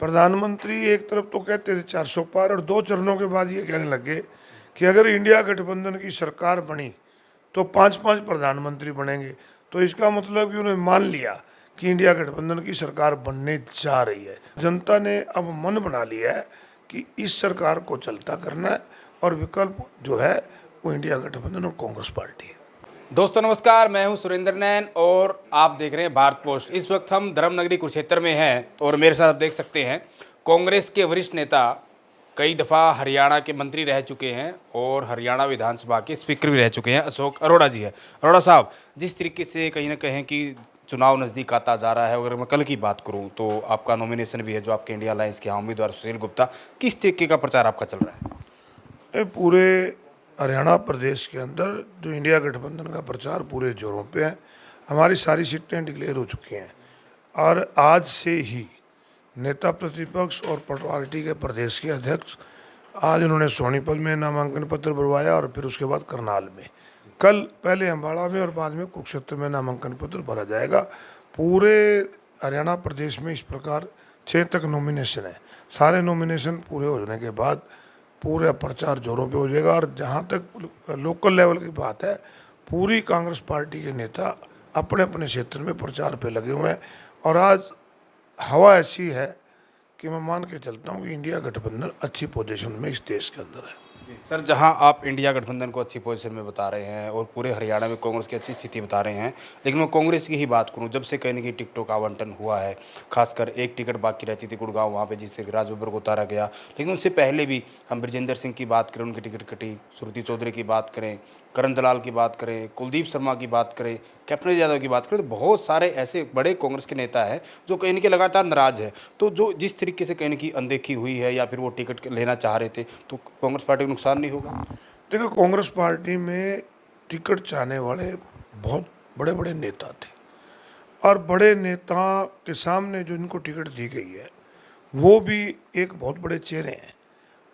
प्रधानमंत्री एक तरफ तो कहते थे 400 पार और 2 चरणों के बाद ये कहने लगे कि अगर इंडिया गठबंधन की सरकार बनी तो 5-5 प्रधानमंत्री बनेंगे। तो इसका मतलब कि उन्होंने मान लिया कि इंडिया गठबंधन की सरकार बनने जा रही है। जनता ने अब मन बना लिया है कि इस सरकार को चलता करना है और विकल्प जो है वो इंडिया गठबंधन और कांग्रेस पार्टी है। दोस्तों नमस्कार, मैं हूं सुरेंद्र नैन और आप देख रहे हैं भारत पोस्ट। इस वक्त हम धर्मनगरी कुरुक्षेत्र में हैं और मेरे साथ आप देख सकते हैं कांग्रेस के वरिष्ठ नेता, कई दफ़ा हरियाणा के मंत्री रह चुके हैं और हरियाणा विधानसभा के स्पीकर भी रह चुके हैं, अशोक अरोड़ा जी है। अरोड़ा साहब, जिस तरीके से कहीं ना कहें कि चुनाव नज़दीक आता जा रहा है, अगर मैं कल की बात करूँ तो आपका नॉमिनेशन भी है जो आपके इंडिया अलायंस के यहाँ उम्मीदवार सुशील गुप्ता, किस तरीके का प्रचार आपका चल रहा है? ये पूरे हरियाणा प्रदेश के अंदर जो इंडिया गठबंधन का प्रचार पूरे जोरों पे है। हमारी सारी सीटें डिक्लेयर हो चुकी हैं और आज से ही नेता प्रतिपक्ष और पार्टी के प्रदेश के अध्यक्ष आज उन्होंने सोनीपत में नामांकन पत्र भरवाया और फिर उसके बाद करनाल में, कल पहले अम्बाड़ा में और बाद में कुरुक्षेत्र में नामांकन पत्र भरा जाएगा। पूरे हरियाणा प्रदेश में इस प्रकार 6 तक नॉमिनेशन है। सारे नॉमिनेशन पूरे हो जाने के बाद पूरा प्रचार जोरों पे हो जाएगा। और जहाँ तक लोकल लेवल की बात है, पूरी कांग्रेस पार्टी के नेता अपने अपने क्षेत्र में प्रचार पे लगे हुए हैं और आज हवा ऐसी है कि मैं मान के चलता हूँ कि इंडिया गठबंधन अच्छी पोजीशन में इस देश के अंदर है। सर, जहां आप इंडिया गठबंधन को अच्छी पोजीशन में बता रहे हैं और पूरे हरियाणा में कांग्रेस की अच्छी स्थिति बता रहे हैं, लेकिन मैं कांग्रेस की ही बात करूं, जब से कहीं ना कहीं टिकटों का आवंटन हुआ है, खासकर एक टिकट बाकी रहती थी गुड़गांव, वहां पे जिससे राज बब्बर को उतारा गया, लेकिन उससे पहले भी हम ब्रजेंद्र सिंह की बात करें, उनकी टिकट कटी, श्रुति चौधरी की बात करें, करण दलाल की बात करें, कुलदीप शर्मा की बात करें, कैप्टन यादव की बात करें, तो बहुत सारे ऐसे बड़े कांग्रेस के नेता हैं जो कहीं ना कहीं लगातार नाराज है। तो जो जिस तरीके से कहीं ना कहीं अनदेखी हुई है या फिर वो टिकट लेना चाह रहे थे, तो कांग्रेस पार्टी को नुकसान नहीं होगा? देखो, कांग्रेस पार्टी में टिकट चाहने वाले बहुत बड़े बड़े नेता थे और बड़े नेता के सामने जो इनको टिकट दी गई है वो भी एक बहुत बड़े चेहरे हैं।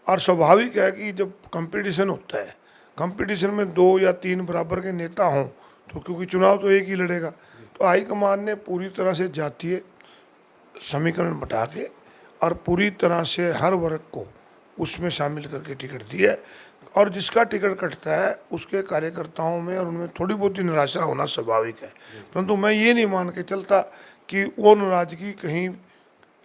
और स्वाभाविक है कि जब कंपटीशन होता है, कंपटीशन में 2 या 3 बराबर के नेता हों तो क्योंकि चुनाव तो एक ही लड़ेगा, तो हाईकमान ने पूरी तरह से जातीय समीकरण बटा के और पूरी तरह से हर वर्ग को उसमें शामिल करके टिकट दी है। और जिसका टिकट कटता है उसके कार्यकर्ताओं में और उनमें थोड़ी बहुत ही निराशा होना स्वाभाविक है, परंतु मैं ये नहीं मान के चलता कि वो नाराजगी कहीं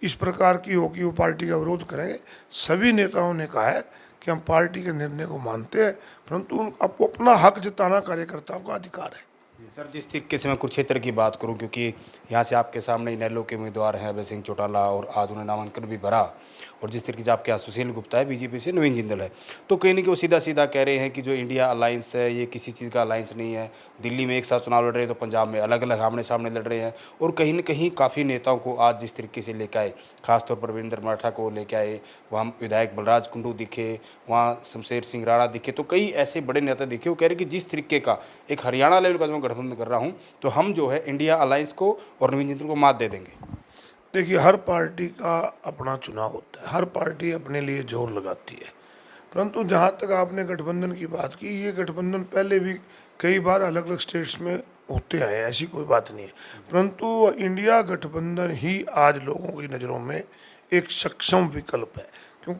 इस प्रकार की हो कि वो पार्टी का विरोध करेंगे। सभी नेताओं ने कहा है कि हम पार्टी के निर्णय को मानते हैं, परंतु अब अपना हक जताना कार्यकर्ताओं का अधिकार है। सर, जिस तरीके से मैं कुरुक्षेत्र की बात करूं, क्योंकि यहाँ से आपके सामने इनेलो के उम्मीदवार हैं अभय सिंह चौटाला और आज उन्होंने नामांकन भी भरा, और जिस तरीके से आपके यहाँ सुशील गुप्ता है, बीजेपी से नवीन जिंदल है, तो कहीं ना कहीं वो सीधा सीधा कह रहे हैं कि जो इंडिया अलायंस है ये किसी चीज़ का अलायंस नहीं है। दिल्ली में एक साथ चुनाव लड़ रहे हैं तो पंजाब में अलग अलग आमने सामने लड़ रहे हैं, और कहीं ना कहीं काफ़ी नेताओं को आज जिस तरीके से लेकर आए, खासतौर पर वीरेंद्र मराठा को लेकर आए, वहाँ विधायक बलराज कुंडू दिखे, वहाँ शमशेर सिंह राणा दिखे, तो कई ऐसे बड़े नेता दिखे, वो कह रहे कि जिस तरीके का एक हरियाणा लेवल का जो मैं गठबंधन कर रहा हूँ तो हम जो है इंडिया अलायंस को और नवीन जिंदल को मात दे देंगे। देखिए, हर पार्टी का अपना चुनाव होता है, हर पार्टी अपने लिए जोर लगाती है, परंतु जहाँ तक आपने गठबंधन की बात की, ये गठबंधन पहले भी कई बार अलग अलग स्टेट्स में होते आए हैं, ऐसी कोई बात नहीं है, परंतु इंडिया गठबंधन ही आज लोगों की नज़रों में एक सक्षम विकल्प है। क्यों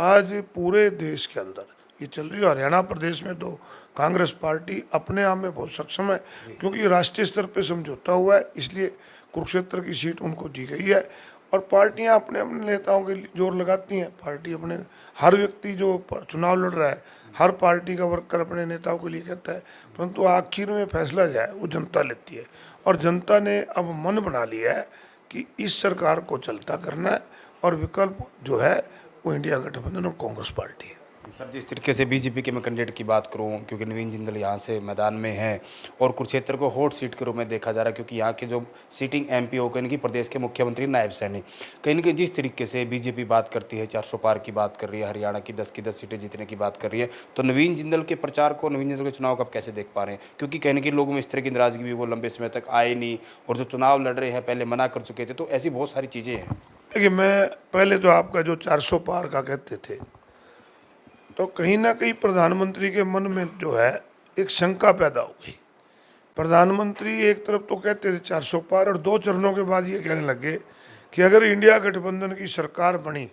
आज पूरे देश के अंदर ये चल रही है, हरियाणा प्रदेश में तो कांग्रेस पार्टी अपने आप में बहुत सक्षम है, क्योंकि राष्ट्रीय स्तर पे समझौता हुआ है, इसलिए कुरुक्षेत्र की सीट उनको दी गई है। और पार्टियां अपने अपने नेताओं के लिए जोर लगाती हैं, पार्टी अपने हर व्यक्ति जो चुनाव लड़ रहा है, हर पार्टी का वर्कर अपने नेताओं के लिए कहता है, परंतु आखिर में फैसला जाए वो जनता लेती है। और जनता ने अब मन बना लिया है कि इस सरकार को चलता करना है और विकल्प जो है वो इंडिया गठबंधन और कांग्रेस पार्टी है। सर, जिस तरीके से बीजेपी के मैं कैंडिडेट की बात करूं, क्योंकि नवीन जिंदल यहाँ से मैदान में है और कुरुक्षेत्र को हॉट सीट के रूप में देखा जा रहा है, क्योंकि यहाँ के जो सीटिंग एमपी हो कहीं प्रदेश के मुख्यमंत्री नायब सैनी, कहीं ना कहीं जिस तरीके से बीजेपी बात करती है, 400 पार की बात कर रही है, हरियाणा की 10 सीटें जीतने की बात कर रही है, तो नवीन जिंदल के प्रचार को, नवीन जिंदल के चुनाव को आप कैसे देख पा रहे हैं? क्योंकि कहीं ना कहीं लोगों में इस तरह की नाराजगी भी, वो लंबे समय तक आए नहीं और जो चुनाव लड़ रहे हैं पहले मना कर चुके थे, तो ऐसी बहुत सारी चीज़ें हैं। देखिए, मैं पहले तो आपका जो 400 पार का कहते थे, तो कहीं ना कहीं प्रधानमंत्री के मन में जो है एक शंका पैदा हो गई। प्रधानमंत्री एक तरफ तो कहते थे 400 पार और 2 चरणों के बाद ये कहने लगे कि अगर इंडिया गठबंधन की सरकार बनी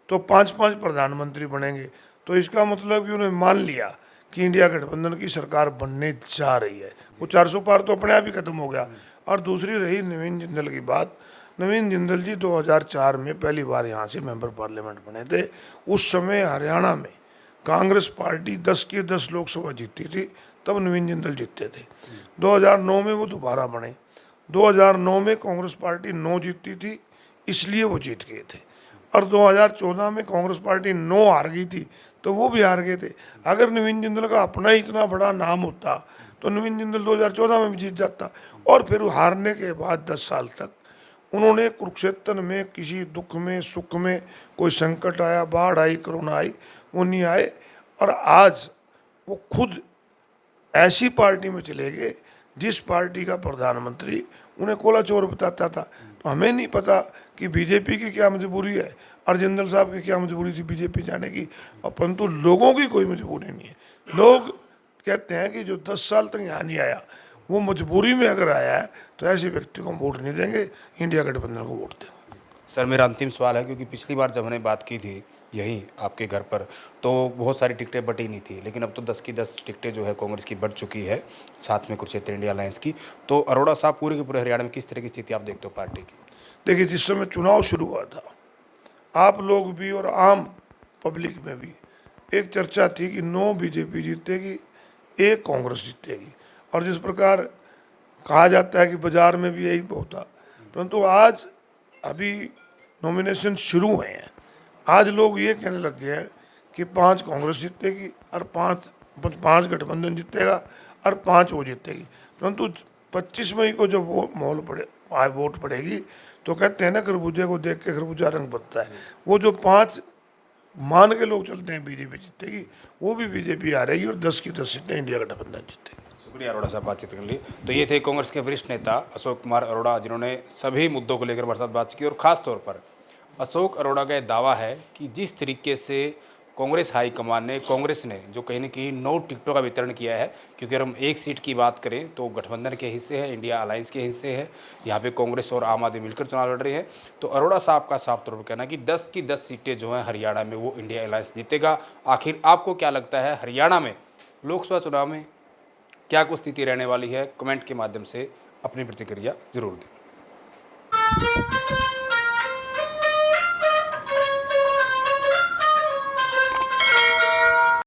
तो 5-5 प्रधानमंत्री बनेंगे, तो इसका मतलब कि उन्होंने मान लिया कि इंडिया गठबंधन की सरकार बनने जा रही है। वो 400 पार तो अपने आप ही खत्म हो गया। और दूसरी रही नवीन जिंदल की बात। नवीन जिंदल जी 2004 में पहली बार यहाँ से मेंबर पार्लियामेंट बने थे। उस समय हरियाणा में कांग्रेस पार्टी 10 की 10 लोकसभा जीती थी, तब नवीन जिंदल जीतते थे। 2009 में वो दोबारा बने। 2009 में कांग्रेस पार्टी 9 जीतती थी, इसलिए वो जीत गए थे। और 2014 में कांग्रेस पार्टी 9 हार गई थी, तो वो भी हार गए थे। अगर नवीन जिंदल का अपना ही इतना बड़ा नाम होता तो नवीन जिंदल 2014 में भी जीत जाता। और फिर हारने के बाद 10 साल तक उन्होंने कुरुक्षेत्र में किसी दुख में सुख में, कोई संकट आया, बाढ़ आई, कोरोना आई, वो नहीं आए। और आज वो खुद ऐसी पार्टी में चले गए जिस पार्टी का प्रधानमंत्री उन्हें कोला चोर बताता था। तो हमें नहीं पता कि बीजेपी की क्या मजबूरी है और जिंदल साहब की क्या मजबूरी थी बीजेपी जाने की, और परंतु लोगों की कोई मजबूरी नहीं है। लोग कहते हैं कि जो 10 साल तक यहाँ नहीं आया वो मजबूरी में अगर आया है तो ऐसे व्यक्ति को हम वोट नहीं देंगे, इंडिया गठबंधन को वोट देंगे। सर मेरा अंतिम सवाल है, क्योंकि पिछली बार जब हमने बात की थी यहीं आपके घर पर तो बहुत सारी टिकटें बटी नहीं थी, लेकिन अब तो 10 की 10 टिकटें जो है कांग्रेस की बढ़ चुकी है, साथ में कुरुक्षेत्र इंडिया अलायंस की। तो अरोड़ा साहब पूरे के पूरे हरियाणा में किस तरह की स्थिति आप देखते हो पार्टी की? देखिए, जिस समय चुनाव शुरू हुआ था, आप लोग भी और आम पब्लिक में भी एक चर्चा थी कि 9 बीजेपी जीतेगी, 1 कांग्रेस जीतेगी। और जिस प्रकार कहा जाता है कि बाजार में भी यही होता, परंतु आज अभी नॉमिनेशन शुरू हुए हैं। आज लोग ये कहने लग गए हैं कि 5 कांग्रेस जीतेगी और 5 गठबंधन जीतेगा और 5 वो जीतेगी। परंतु 25 मई को जब वो मोल पड़े वोट पड़ेगी तो कहते हैं ना, खरबूजे को देख के खरबूजा रंग बदलता है। वो जो 5 मान के लोग चलते हैं बीजेपी जीतेगी, वो भी बीजेपी आ रहेगी और 10 की 10 सीटें इंडिया गठबंधन जीतेगी। शुक्रिया अरोड़ा साहब बातचीत करने के लिए। तो ये थे कांग्रेस के वरिष्ठ नेता अशोक कुमार अरोड़ा, जिन्होंने सभी मुद्दों को लेकर हमारे साथ बात की। और ख़ास तौर पर अशोक अरोड़ा का दावा है कि जिस तरीके से कांग्रेस हाईकमान ने, कांग्रेस ने जो कहीं न कहीं 9 टिकटों का वितरण किया है, क्योंकि अगर हम एक सीट की बात करें तो गठबंधन के हिस्से है, इंडिया अलायंस के हिस्से है, यहाँ पे कांग्रेस और आम आदमी मिलकर चुनाव लड़ रहे हैं। तो अरोड़ा साहब का साफ तौर पर कहना है कि 10 की 10 सीटें जो हैं हरियाणा में वो इंडिया अलायंस जीतेगा। आखिर आपको क्या लगता है, हरियाणा में लोकसभा चुनाव में क्या कुछ स्थिति रहने वाली है? कमेंट के माध्यम से अपनी प्रतिक्रिया जरूर दें।